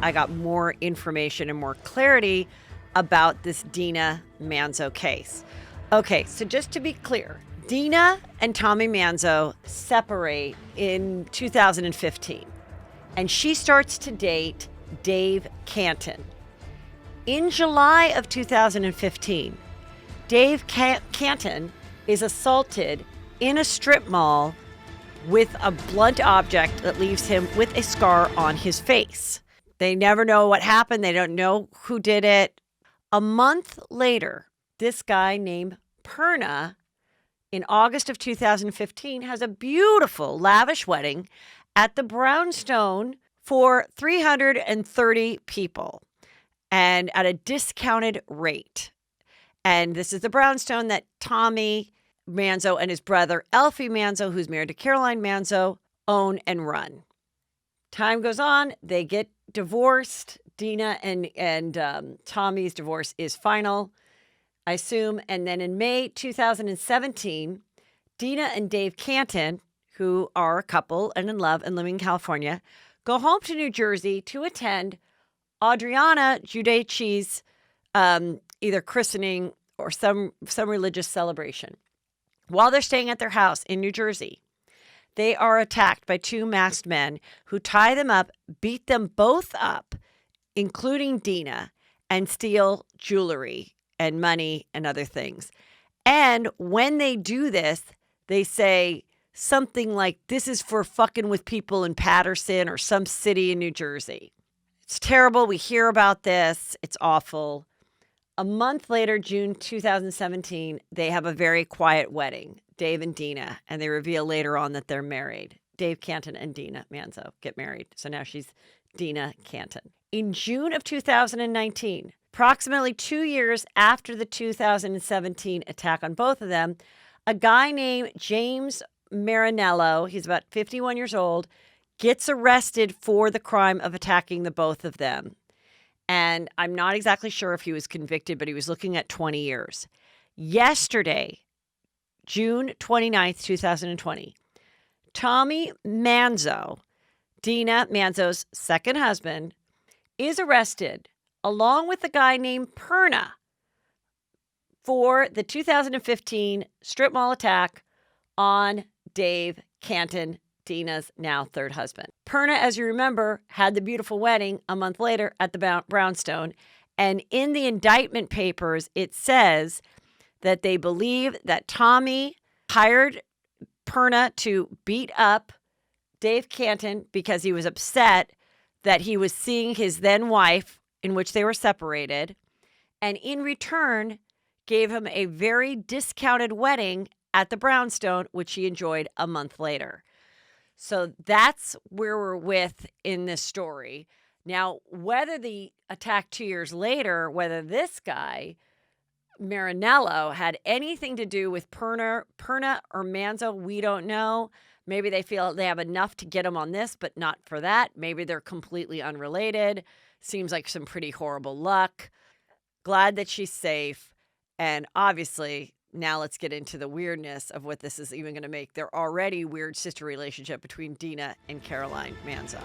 I got more information and more clarity about this Dina Manzo case. Okay, so just to be clear, Dina and Tommy Manzo separate in 2015, and she starts to date Dave Canton. In July of 2015, Dave Canton is assaulted in a strip mall with a blunt object that leaves him with a scar on his face. They never know what happened. They don't know who did it. A month later, this guy named Perna, in August of 2015, has a beautiful, lavish wedding at the Brownstone for 330 people and at a discounted rate. And this is the Brownstone that Tommy Manzo and his brother, Elfie Manzo, who's married to Caroline Manzo, own and run. Time goes on. They get divorced. Dina and Tommy's divorce is final, I assume. And then in May 2017, Dina and Dave Canton, who are a couple and in love and living in California, go home to New Jersey to attend Adriana Giudice's either christening or some religious celebration. While they're staying at their house in New Jersey, they are attacked by two masked men who tie them up, beat them both up, including Dina, and steal jewelry and money and other things. And when they do this, they say something like, "This is for fucking with people in Paterson or some city in New Jersey." It's terrible. We hear about this. It's awful. A month later, June 2017, they have a very quiet wedding, Dave and Dina, and they reveal later on that they're married. Dave Canton and Dina Manzo get married. So now she's Dina Canton. In June of 2019, approximately 2 years after the 2017 attack on both of them, a guy named James Marinello, he's about 51 years old, gets arrested for the crime of attacking the both of them. And I'm not exactly sure if he was convicted, but he was looking at 20 years. Yesterday, June 29th, 2020, Tommy Manzo, Dina Manzo's second husband, is arrested along with a guy named Perna for the 2015 strip mall attack on Dave Canton, Dina's now third husband. Perna, as you remember, had the beautiful wedding a month later at the Brownstone. And in the indictment papers, it says that they believe that Tommy hired Perna to beat up Dave Canton because he was upset that he was seeing his then wife, in which they were separated, and in return gave him a very discounted wedding at the Brownstone, which he enjoyed a month later. So that's where we're with in this story. Now, whether the attack 2 years later, whether this guy, Marinello, had anything to do with Perna or Manzo, we don't know. Maybe they feel they have enough to get him on this, but not for that. Maybe they're completely unrelated. Seems like some pretty horrible luck. Glad that she's safe. And obviously, now let's get into the weirdness of what this is even going to make their already weird sister relationship between Dina and Caroline Manzo.